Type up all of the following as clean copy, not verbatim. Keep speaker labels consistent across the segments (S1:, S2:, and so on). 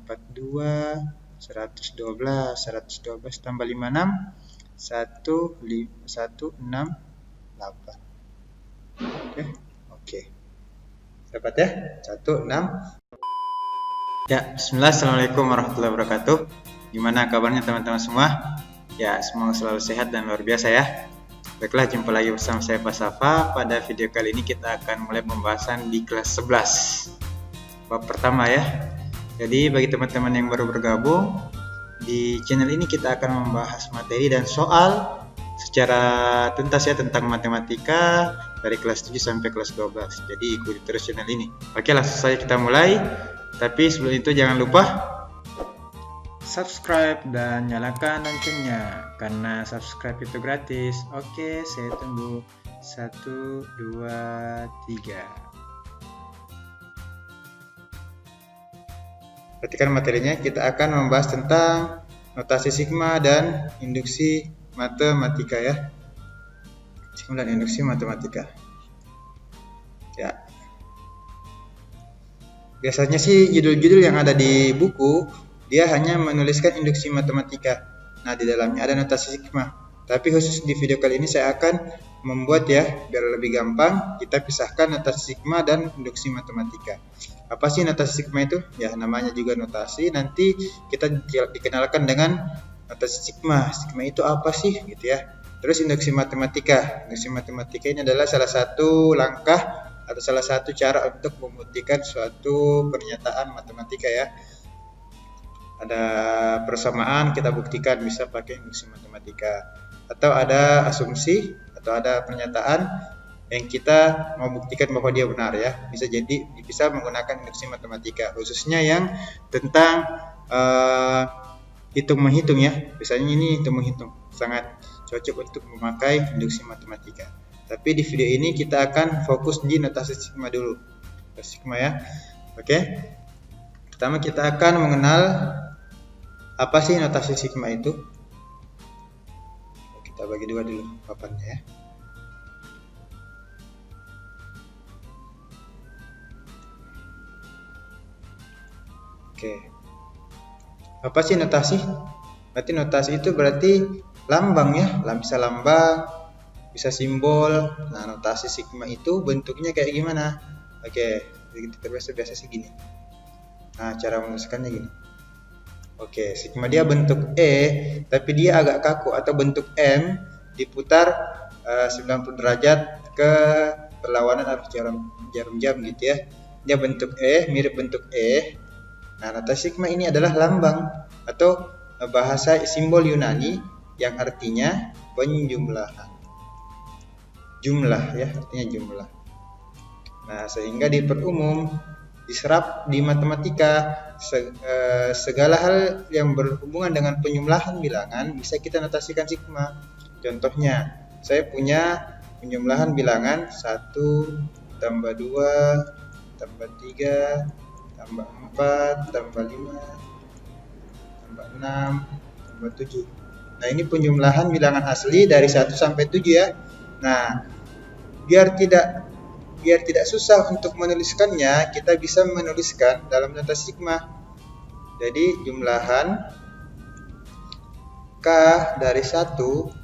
S1: 42, 112 tambah 56, 168. Oke. Dapat ya? 16. Ya, bismillah. Assalamualaikum warahmatullahi wabarakatuh. Gimana kabarnya teman-teman semua? Ya, semoga selalu sehat dan luar biasa ya. Baiklah, jumpa lagi bersama saya Pak Safa. Pada video kali ini kita akan mulai pembahasan di kelas 11. Bab pertama ya. Jadi bagi teman-teman yang baru bergabung, di channel ini kita akan membahas materi dan soal secara tuntas ya tentang matematika dari kelas 7 sampai kelas 12. Jadi ikuti terus channel ini. Oke, langsung saja kita mulai. Tapi sebelum itu jangan lupa subscribe dan nyalakan loncengnya karena subscribe itu gratis. Oke, saya tunggu. 1, 2, 3. Perhatikan materinya, kita akan membahas tentang notasi sigma dan induksi matematika ya. Sigma dan induksi matematika. Ya. Biasanya sih judul-judul yang ada di buku dia hanya menuliskan induksi matematika. Nah, di dalamnya ada notasi sigma. Tapi khusus di video kali ini saya akan membuat ya, biar lebih gampang, kita pisahkan notasi sigma dan induksi matematika. Apa sih notasi sigma itu? Ya, namanya juga notasi. Nanti kita dikenalkan dengan notasi sigma. Sigma itu apa sih? Gitu ya. Terus induksi matematika. Induksi matematika ini adalah salah satu langkah atau salah satu cara untuk membuktikan suatu pernyataan matematika ya. Ada persamaan, kita buktikan bisa pakai induksi matematika. Atau ada asumsi atau ada pernyataan yang kita mau buktikan bahwa dia benar ya, bisa menggunakan induksi matematika, khususnya yang tentang hitung menghitung ya. Biasanya ini hitung menghitung sangat cocok untuk memakai induksi matematika. Tapi di video ini kita akan fokus di notasi sigma dulu. Notasi sigma ya. Oke. Pertama kita akan mengenal apa sih notasi sigma itu. Kita bagi dua dulu papannya ya. Oke. Apa sih notasi? Berarti notasi itu berarti lambang ya, bisa lambang, bisa simbol. Nah, notasi sigma itu bentuknya kayak gimana? Oke, kita biasa sih gini. Nah, cara menuliskannya gini. Oke, sigma dia bentuk E, tapi dia agak kaku, atau bentuk M diputar 90 derajat ke berlawanan arus jarum jam gitu ya. Dia bentuk E, mirip bentuk E. Nah, notasi sigma ini adalah lambang atau bahasa simbol Yunani yang artinya penjumlahan. Jumlah ya, artinya jumlah. Nah, sehingga diperumum, diserap di matematika, segala hal yang berhubungan dengan penjumlahan bilangan bisa kita notasikan sigma. Contohnya, saya punya penjumlahan bilangan 1 tambah 2 tambah 3 tambah 4 tambah 5 tambah 6 tambah 7. Nah, ini penjumlahan bilangan asli dari 1 sampai 7 ya. Nah, biar tidak susah untuk menuliskannya, kita bisa menuliskan dalam notasi sigma. Jadi jumlahan K dari 1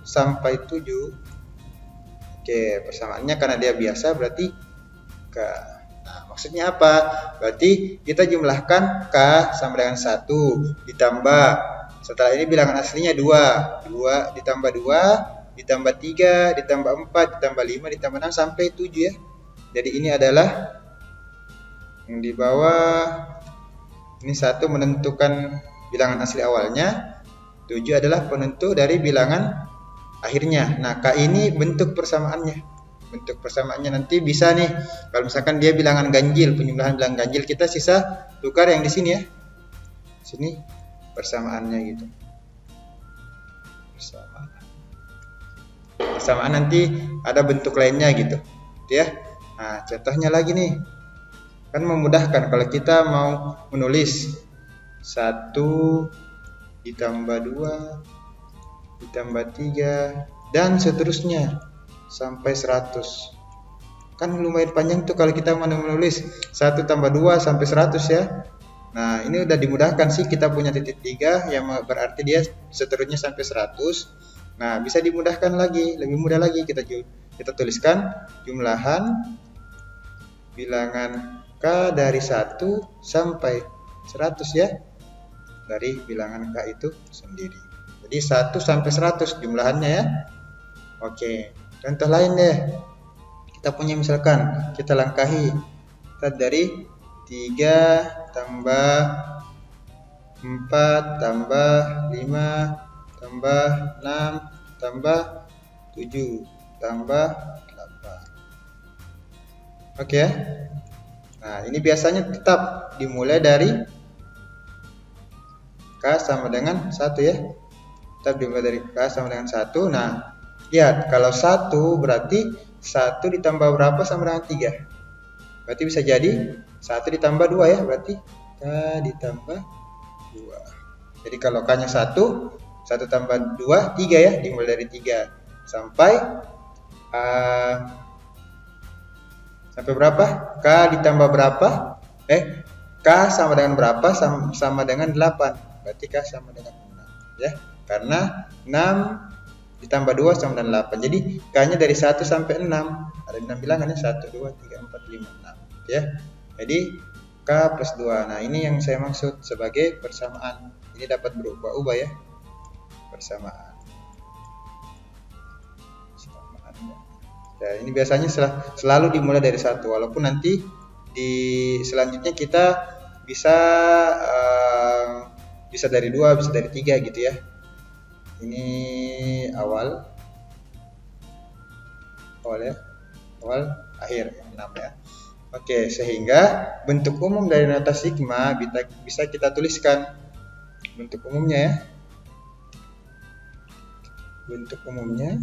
S1: sampai 7. Oke, persamaannya karena dia biasa berarti K. Nah, maksudnya apa? Berarti kita jumlahkan K sama dengan 1 ditambah, setelah ini bilangan aslinya 2 ditambah 2 ditambah 3 ditambah 4 ditambah 5 ditambah 6 sampai 7 ya. Jadi ini adalah yang di bawah, ini 1 menentukan bilangan asli awalnya, 7 adalah penentu dari bilangan akhirnya. Nah, K ini bentuk persamaannya. Bentuk persamaannya nanti bisa nih, kalau misalkan dia bilangan ganjil, penjumlahan bilangan ganjil, kita sisa tukar yang di sini ya. Sini persamaannya gitu. Persamaan nanti ada bentuk lainnya gitu. Ya. Nah, contohnya lagi nih, kan memudahkan kalau kita mau menulis 1 ditambah 2 ditambah 3 dan seterusnya sampai 100. Kan lumayan panjang tuh kalau kita mau menulis 1 tambah 2 sampai 100 ya. Nah, ini udah dimudahkan sih, kita punya titik 3 yang berarti dia seterusnya sampai 100. Nah, bisa dimudahkan lagi, lebih mudah lagi, kita tuliskan jumlahan bilangan K dari 1 sampai 100 ya, dari bilangan K itu sendiri. Jadi 1 sampai 100 jumlahannya ya. Oke, contoh lain deh. Kita punya misalkan, kita langkahi. Kita dari 3 tambah 4 tambah 5 tambah 6 tambah 7 tambah 8. Oke ya. Nah, ini biasanya tetap dimulai dari K sama dengan 1 ya. Tetap dimulai dari K sama dengan 1. Nah, lihat kalau 1 berarti 1 ditambah berapa sama dengan 3. Berarti bisa jadi 1 ditambah 2 ya, berarti K ditambah 2. Jadi kalau K-nya 1 tambah 2, 3 ya, dimulai dari 3 sampai berapa? K ditambah berapa? K sama dengan berapa? Sama dengan 8. Berarti K sama dengan 6 ya. Karena 6 ditambah 2 sama dengan 8. Jadi K-nya dari 1 sampai 6. Ada 6 bilangannya, 1 2 3 4 5 6 ya. Jadi K plus 2. Nah, ini yang saya maksud sebagai persamaan. Ini dapat berubah-ubah ya. Persamaan. Ya, ini biasanya selalu dimulai dari 1, walaupun nanti di selanjutnya kita bisa dari 2, bisa dari 3 gitu ya. Ini awal ya. Awal akhir 6 ya. Oke, sehingga bentuk umum dari nota sigma bisa kita tuliskan bentuk umumnya ya. Bentuk umumnya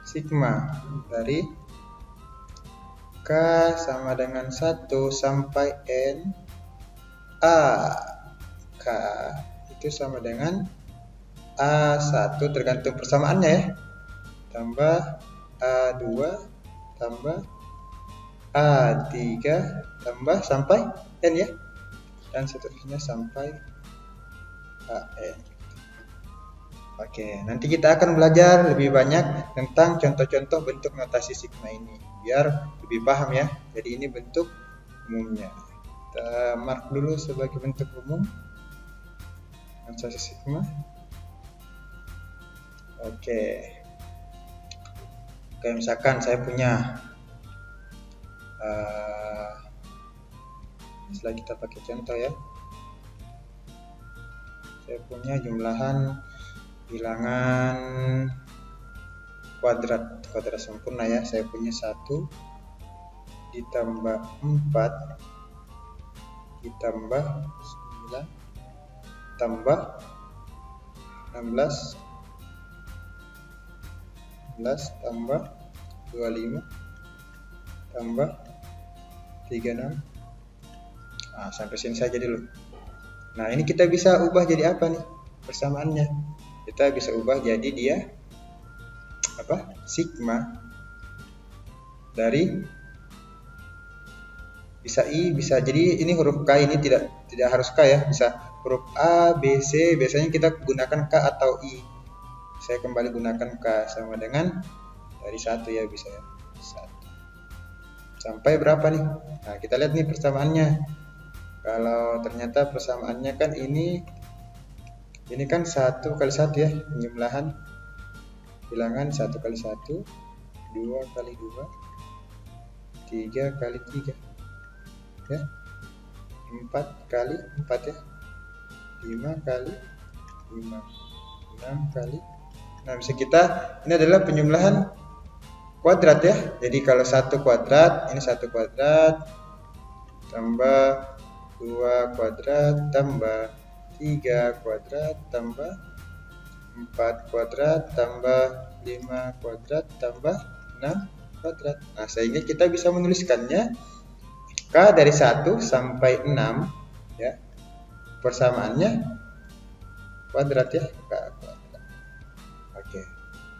S1: sigma dari K sama dengan 1 sampai N A. K itu sama dengan A1 tergantung persamaannya ya, tambah A2 tambah A3 tambah sampai N ya, dan seterusnya sampai AN. Oke, nanti kita akan belajar lebih banyak tentang contoh-contoh bentuk notasi sigma ini biar lebih paham ya. Jadi ini bentuk umumnya. Kita mark dulu sebagai bentuk umum notasi sigma. Oke, misalkan saya punya setelah kita pakai contoh ya, saya punya jumlahan bilangan kuadrat sempurna ya. Saya punya 1 ditambah 4 ditambah 9 tambah 16 tambah 25 tambah 36. Nah, sampai sini saja dulu. Nah, ini kita bisa ubah jadi apa nih persamaannya? Kita bisa ubah jadi dia apa? Sigma dari bisa I, bisa jadi ini huruf K ini tidak harus K ya, bisa huruf A, B, C. Biasanya kita gunakan K atau I. Saya kembali gunakan K sama dengan dari 1 ya, bisa ya. 1. Sampai berapa nih? Nah, kita lihat nih persamaannya. Kalau ternyata persamaannya kan ini kan 1 kali 1 ya, penjumlahan bilangan 1 kali 1, 2 kali 2, 3 kali 3 ya, 4 kali 4 ya, 5 kali 5, 6 kali. Nah, bisa kita, ini adalah penjumlahan kuadrat ya. Jadi kalau 1 kuadrat, ini 1 kuadrat tambah 2 kuadrat tambah 3 kuadrat tambah 4 kuadrat tambah 5 kuadrat tambah 6 kuadrat. Nah, sehingga kita bisa menuliskannya K dari 1 sampai 6 ya, persamaannya kuadrat ya, K kuadrat. Oke.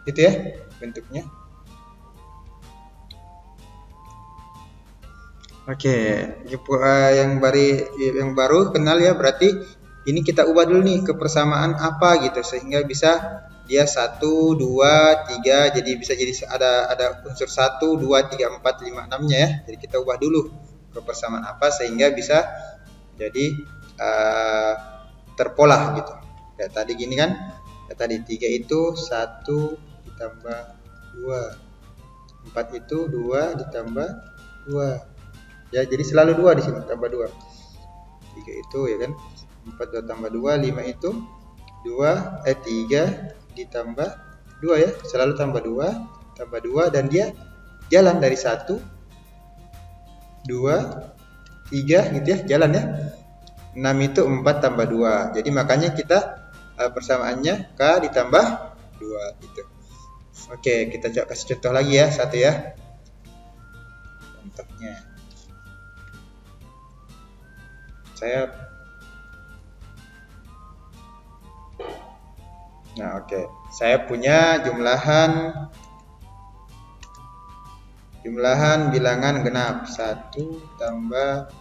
S1: Gitu ya bentuknya. Oke, yang baru kenal ya, berarti ini kita ubah dulu nih ke persamaan apa gitu sehingga bisa dia 1, 2, 3, jadi bisa jadi ada unsur 1, 2, 3, 4, 5, 6-nya ya. Jadi kita ubah dulu ke persamaan apa sehingga bisa jadi terpola gitu. Kayak tadi gini kan. Kayak tadi 3 itu 1 ditambah 2. 4 itu 2 ditambah 2. Ya, jadi selalu 2 di sini, tambah 2. 3 itu ya kan. 4 2 tambah 2, 5 itu 3 ditambah 2 ya, selalu tambah 2 dan dia jalan dari 1 2 3 gitu ya, jalan ya. 6 itu 4 tambah 2. Jadi makanya kita persamaannya K ditambah 2 gitu. Oke, kita coba kasih contoh lagi ya, satu ya. Contohnya. Saya punya jumlahan bilangan genap 1 tambah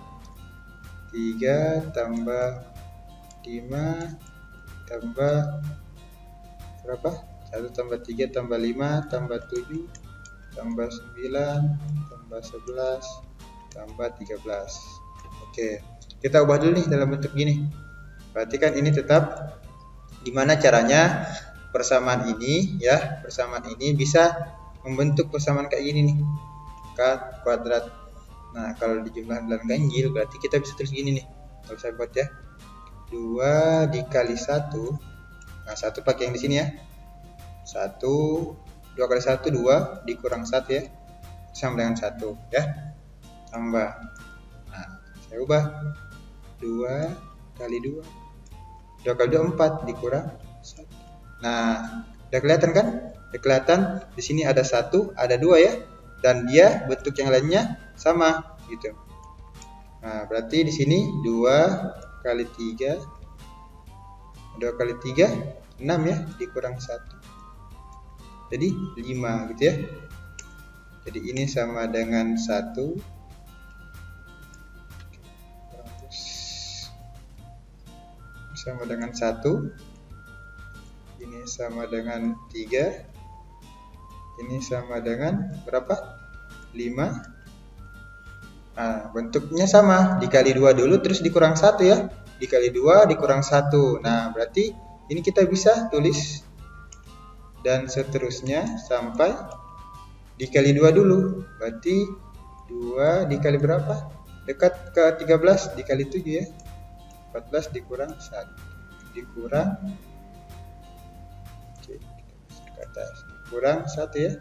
S1: 3 tambah 5 tambah berapa? 1 tambah 3 tambah 5 tambah 7 tambah 9 tambah 11 tambah 13. Oke, kita ubah dulu nih dalam bentuk gini. Perhatikan ini tetap gimana caranya persamaan ini ya, persamaan ini bisa membentuk persamaan kayak gini nih, K kuadrat. Nah, kalau di jumlah bilangan ganjil berarti kita bisa tulis gini nih. Kalau saya buat ya, 2 dikali 1. Nah, 1 pakai yang di sini ya. 2 kali 1 2 dikurang 1 ya, sama dengan 1 ya. Tambah. Nah, saya ubah 2 kali 2. 2 kali 2 4 dikurang 1. Nah, udah kelihatan kan? Udah kelihatan di sini ada 1, ada 2 ya. Dan dia bentuk yang lainnya sama gitu. Nah, berarti di sini 2 kali 3 6 ya, dikurang 1. Jadi 5 gitu ya. Jadi ini sama dengan 1 sama dengan 1, ini sama dengan 3, ini sama dengan berapa? 5. Nah, bentuknya sama, dikali 2 dulu terus dikurang 1 ya, dikali 2 dikurang 1. Nah, berarti ini kita bisa tulis dan seterusnya sampai dikali 2 dulu, berarti 2 dikali berapa? Dekat ke 13, dikali 7 ya, 14 dikurang 1 dikurang, oke, ke atas, dikurang 1 ya.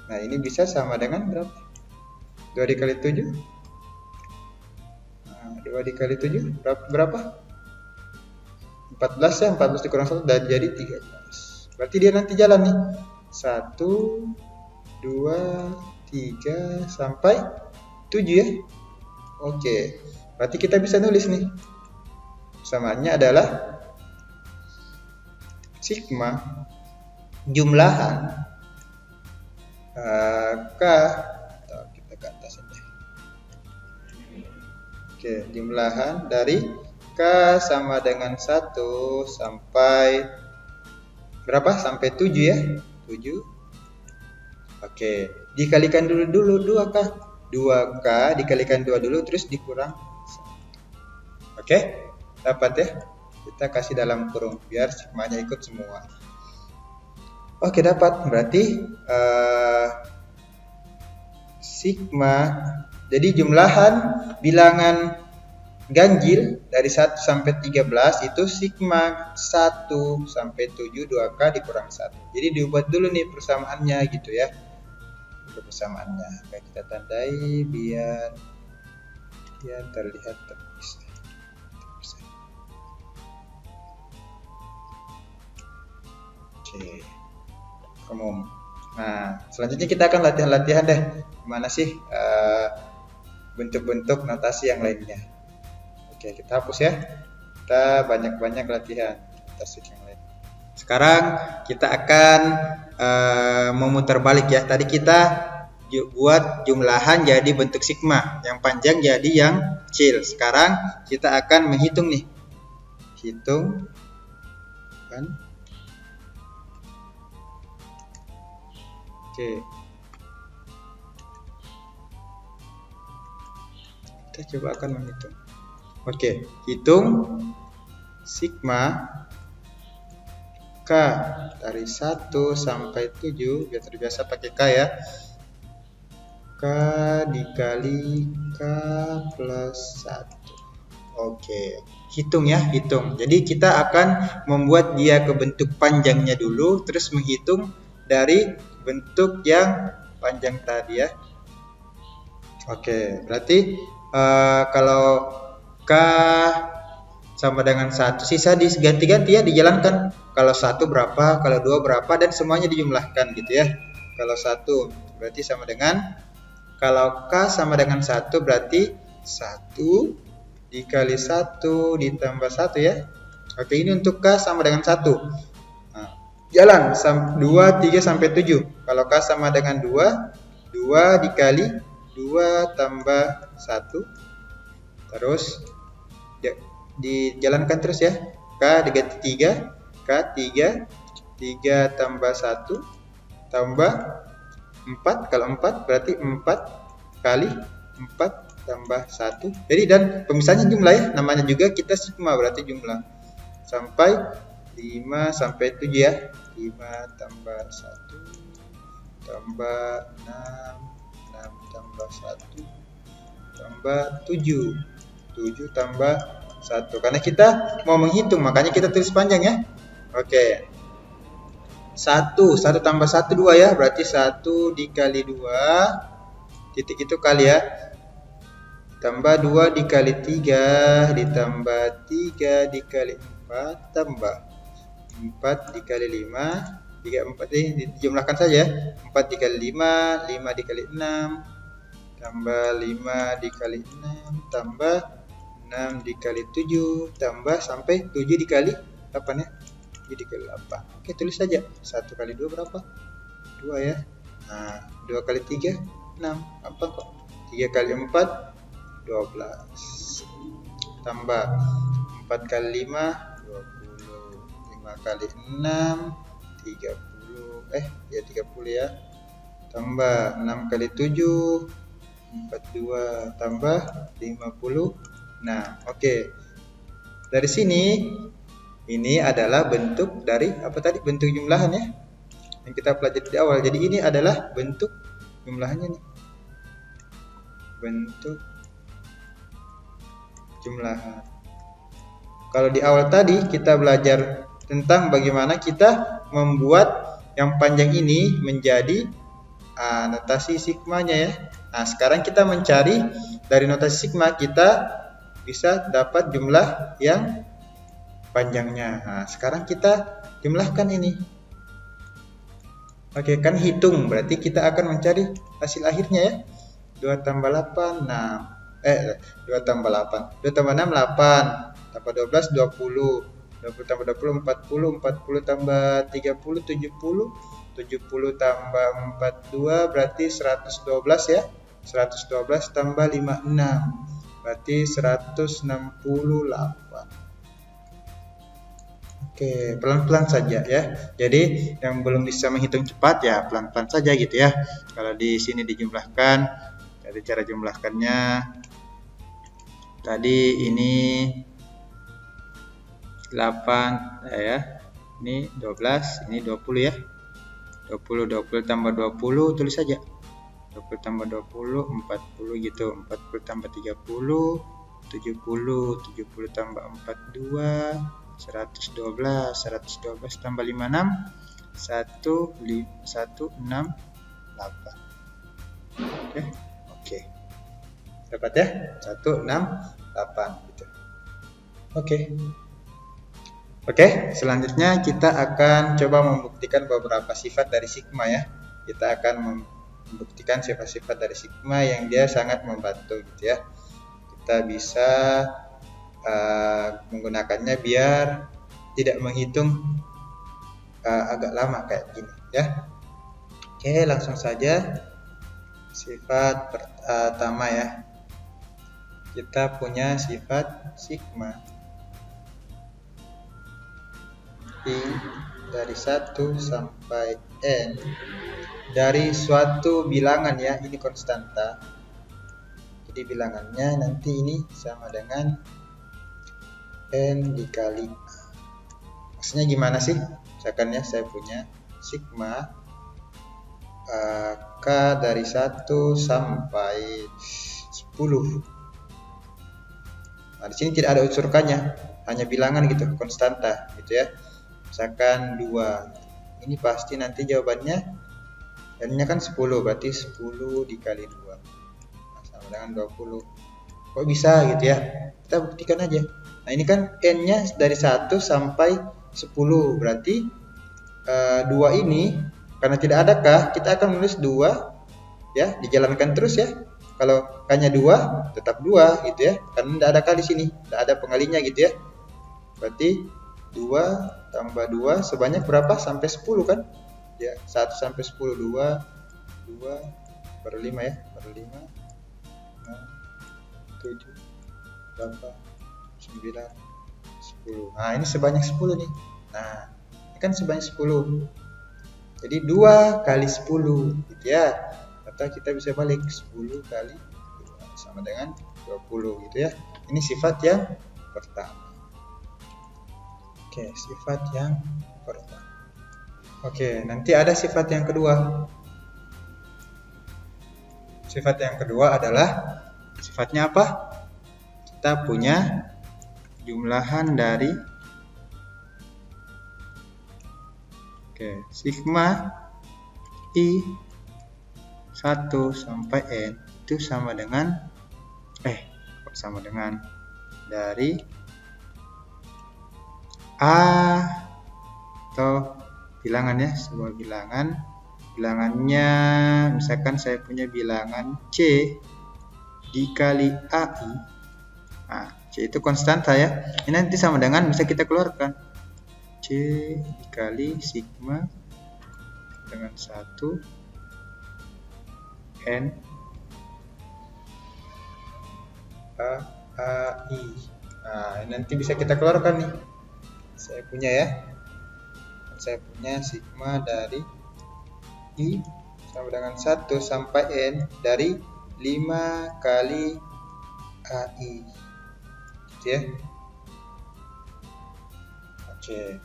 S1: Nah, ini bisa sama dengan berapa? 2 dikali 7. Nah, 2 dikali 7 berapa? 14 ya, 14 dikurang 1 dan jadi 13. Berarti dia nanti jalan nih, 1 2 3 sampai 7 ya. Oke, berarti kita bisa nulis nih, persamaannya adalah sigma jumlahan K, atau kita ke atas aja. Oke, jumlahan dari K sama dengan 1 sampai berapa? Sampai 7 ya, 7. Oke, dikalikan dulu 2K. 2K dikalikan 2 dulu terus dikurang 1. Oke, dapat ya. Kita kasih dalam kurung biar sigmanya ikut semua. Oke, dapat. Berarti sigma, jadi jumlahan bilangan ganjil dari 1 sampai 13 itu sigma 1 sampai 7 2K dikurang 1. Jadi diubah dulu nih persamaannya gitu ya. Persamaannya kayak kita tandai biar terlihat terpisah. Oke, umum. Nah, selanjutnya kita akan latihan-latihan deh. Gimana sih bentuk-bentuk notasi yang lainnya. Oke, kita hapus ya. Kita banyak-banyak latihan notasi yang lain. Sekarang kita akan memutar balik ya. Tadi kita buat jumlahan jadi bentuk sigma, yang panjang jadi yang kecil. Sekarang kita akan menghitung nih. Hitung kan. Oke. Kita coba akan menghitung. Oke, hitung sigma K dari 1 sampai 7, biar terbiasa pakai K ya. K dikali K plus 1. Oke, hitung ya, hitung. Jadi kita akan membuat dia ke bentuk panjangnya dulu, terus menghitung dari bentuk yang panjang tadi ya. Oke, berarti kalau K sama dengan 1, sisa diganti-ganti ya, dijalankan. Kalau 1 berapa, kalau 2 berapa, dan semuanya dijumlahkan gitu ya. Kalau 1 berarti sama dengan, kalau K sama dengan 1 berarti 1 dikali 1 ditambah 1 ya. Oke, ini untuk K sama dengan 1. Nah, jalan 2, 3 sampai 7. Kalau K sama dengan 2, 2 dikali 2 tambah 1. Terus dijalankan terus ya. K diganti 3, K 3, 3 tambah 1 tambah 4. Kalau 4 berarti 4 kali 4 tambah 1. Jadi dan pemisahnya jumlah ya, namanya juga kita sigma, berarti jumlah. Sampai 5 sampai 7 ya. 5 tambah 1 tambah 6, 6 tambah 1 tambah 7, 7 tambah 1. Karena kita mau menghitung, makanya kita tulis panjang ya. Oke. 1 tambah 1 2 ya, berarti 1 dikali 2 titik itu kali ya. Tambah 2 dikali 3 ditambah 3 dikali 4 tambah 4 dikali 5, 3 4 ini dijumlahkan saja. 4 dikali 5, 5 dikali 6 tambah 5 dikali 6 tambah 6 dikali 7 tambah sampai 7 dikali 8 ya. 7 dikali 8. Oke, tulis saja. 1 kali 2 berapa? 2 ya. Nah, 2 kali 3 6. Apa kok? 3 kali 4 12. Tambah 4 kali 5 20. 5 kali 6 30. Ya 30 ya. Tambah 6 kali 7 42 tambah 50. Nah, oke. Dari sini ini adalah bentuk dari apa tadi? Bentuk jumlahan ya. Yang kita pelajari di awal. Jadi ini adalah bentuk jumlahannya nih. Bentuk jumlahan. Kalau di awal tadi kita belajar tentang bagaimana kita membuat yang panjang ini menjadi notasi sigmanya ya. Nah, sekarang kita mencari dari notasi sigma, kita bisa dapat jumlah yang panjangnya. Nah, sekarang kita jumlahkan ini. Oke, kan hitung, berarti kita akan mencari hasil akhirnya ya. 2 tambah 8, 6. 2 tambah 8. 2 tambah 6, 8. Tambah 12, 20. 20 tambah 20, 40. 40 tambah 30, 70. 70 tambah 42 berarti 112 ya. 112 tambah 56 berarti 168. Oke, pelan-pelan saja ya. Jadi yang belum bisa menghitung cepat ya pelan-pelan saja gitu ya. Kalau di sini dijumlahkan, dari cara jumlahkannya tadi ini 8 ya. Ini 12, ini 20 ya. 20 tambah 20 tulis saja. 20 tambah 20 40 gitu. 40 tambah 30 70. 70 tambah 42 112. 112 tambah 56 168. Oke. Dapat ya? 168 gitu. Oke, selanjutnya kita akan coba membuktikan beberapa sifat dari sigma ya. Kita akan membuktikan sifat-sifat dari sigma yang dia sangat membantu gitu ya. Kita bisa menggunakannya biar tidak menghitung agak lama kayak gini ya. Oke, langsung saja sifat pertama ya. Kita punya sifat sigma I dari 1 sampai N dari suatu bilangan ya, ini konstanta. Jadi bilangannya nanti ini sama dengan N dikali A. Maksudnya gimana sih? Misalkan ya saya punya sigma K dari 1 sampai 10. Nah, di sini tidak ada unsur K-nya, hanya bilangan gitu, konstanta gitu ya. Misalkan 2. Ini pasti nanti jawabannya N-nya kan 10, berarti 10 dikali 2. Nah, sama dengan 20. Kok bisa gitu ya? Kita buktikan aja. Nah, ini kan N-nya dari 1 sampai 10, berarti 2 ini karena tidak ada K, kita akan menulis 2 ya, dijalankan terus ya. Kalau K-nya 2, tetap 2 gitu ya. Karena tidak ada K di sini, tidak ada pengalinya gitu ya. Berarti 2 tambah 2 sebanyak berapa? Sampai 10 kan? Ya, 1 sampai 10, 2 per 5 ya, per 5 6 7 8 9 10. Nah, ini sebanyak 10 nih. Nah, ini kan sebanyak 10. Jadi 2 kali 10 gitu ya. Atau kita bisa balik 10 kali 2 sama dengan 20 gitu ya. Ini sifat yang pertama. Oke, sifat yang pertama. Oke, nanti ada sifat yang kedua. Sifat yang kedua adalah sifatnya apa? Kita punya jumlahan dari sigma I 1 sampai N itu sama dengan dari A atau bilangan ya, sebuah bilangan. Bilangannya misalkan saya punya bilangan C dikali AI. Nah, C itu konstanta ya. Ini nanti sama dengan bisa kita keluarkan C dikali sigma dengan 1 N AI. Nah, nanti bisa kita keluarkan nih. Saya punya ya. Saya punya sigma dari I sama dengan 1 sampai N dari 5 kali AI. Gitu ya. Oke.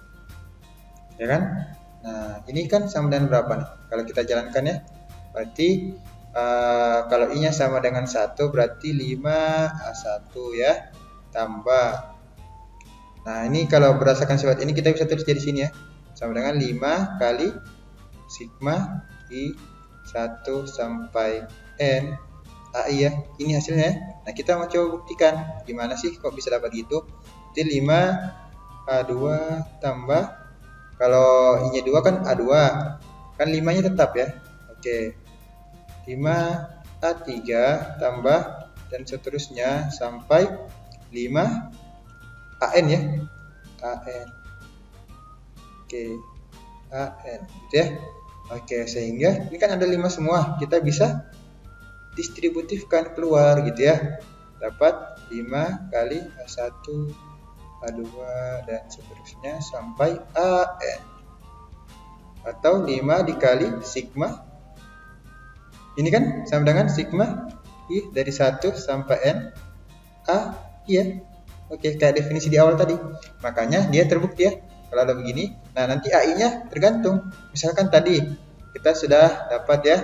S1: Ya kan? Nah, ini kan sama dengan berapa nih? Kalau kita jalankan ya. Berarti kalau I-nya sama dengan 1 berarti 5A1 ya, tambah. Nah, ini kalau berdasarkan sifat ini kita bisa tulis di sini ya. Sama dengan 5 kali sigma I 1 sampai N AI ya. Ini hasilnya. Nah, kita mau coba buktikan gimana sih kok bisa dapat gitu. Jadi 5A2 tambah, kalau I-nya 2 kan A2. Kan 5-nya tetap ya. Oke. 5A3 tambah dan seterusnya sampai 5 AN ya. AN. Oke. AN gitu ya. Oke, sehingga ini kan ada 5 semua. Kita bisa distributifkan keluar gitu ya. Dapat 5 kali A1, A2 dan seterusnya sampai AN. Atau 5 dikali sigma. Ini kan sama dengan sigma I dari 1 sampai N A ya. Oke, kayak definisi di awal tadi. Makanya dia terbukti ya. Kalau ada begini, nah nanti AI-nya tergantung. Misalkan tadi kita sudah dapat ya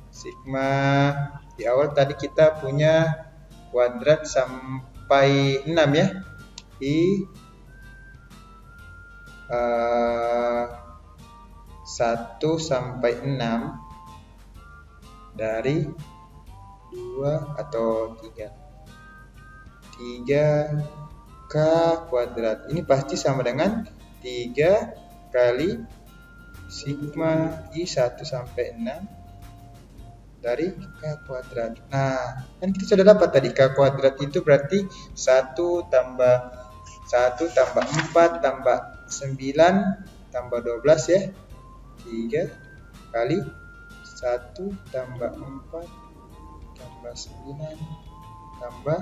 S1: sigma di awal tadi kita punya kuadrat sampai 6 ya. I 1 sampai 6 dari 2 atau 3K kuadrat. Ini pasti sama dengan 3 kali sigma I 1 sampai 6 dari K kuadrat. Nah, kan kita sudah dapat tadi K kuadrat itu berarti 1 tambah 1 tambah 4 tambah 9 tambah 12 ya. 3 kali 1 tambah 4 tambah 9 tambah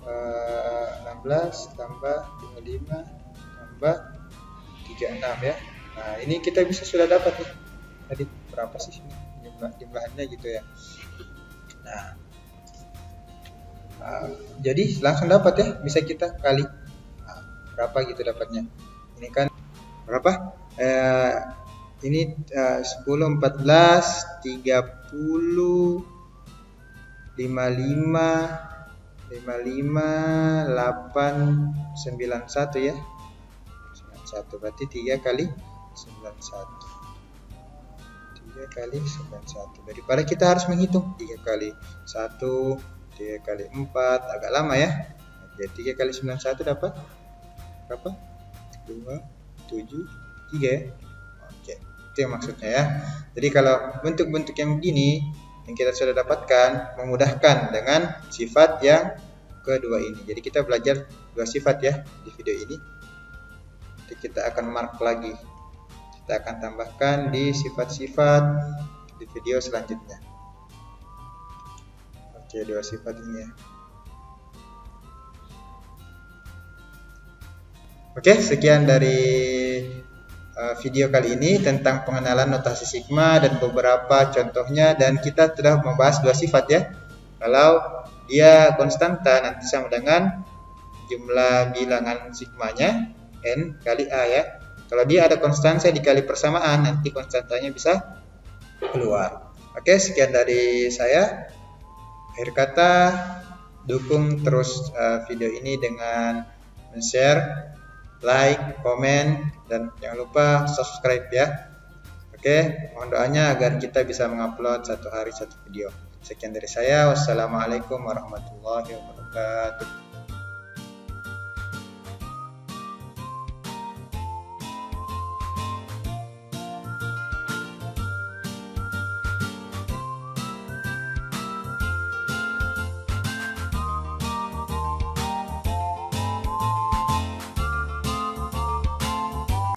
S1: 16 tambah 25 tambah 36 ya. Nah, ini kita bisa sudah dapat nih. Tadi berapa sih jumlahnya gitu ya. Nah, jadi langsung dapat ya, bisa kita kali. Nah, berapa gitu dapatnya. Ini kan berapa? Ini 10, 14, 30, 55, 8, 91 ya. 91 berarti 3 kali 91. 3 kali 91. Daripada kita harus menghitung 3 kali 1, 3 kali 4 agak lama ya. Jadi 3 kali 91 dapat berapa? 2, 7, 3 ya. Oke, itu yang maksudnya ya. Jadi kalau bentuk-bentuk yang begini yang kita sudah dapatkan memudahkan dengan sifat yang kedua ini. Jadi kita belajar dua sifat ya di video ini. Nanti kita akan mark lagi. Kita akan tambahkan di sifat-sifat di video selanjutnya. Oke, dua sifat ini ya. Oke, sekian dari video kali ini tentang pengenalan notasi sigma dan beberapa contohnya, dan kita sudah membahas dua sifat ya. Kalau dia konstanta nanti sama dengan jumlah bilangan sigmanya n kali a ya. Kalau dia ada konstansa dikali persamaan nanti konstantanya bisa keluar. Oke, sekian dari saya. Akhir kata, dukung terus video ini dengan share, like, komen, dan jangan lupa subscribe ya. Oke, mohon doanya agar kita bisa mengupload satu hari satu video. Sekian dari saya. Wassalamualaikum warahmatullahi wabarakatuh.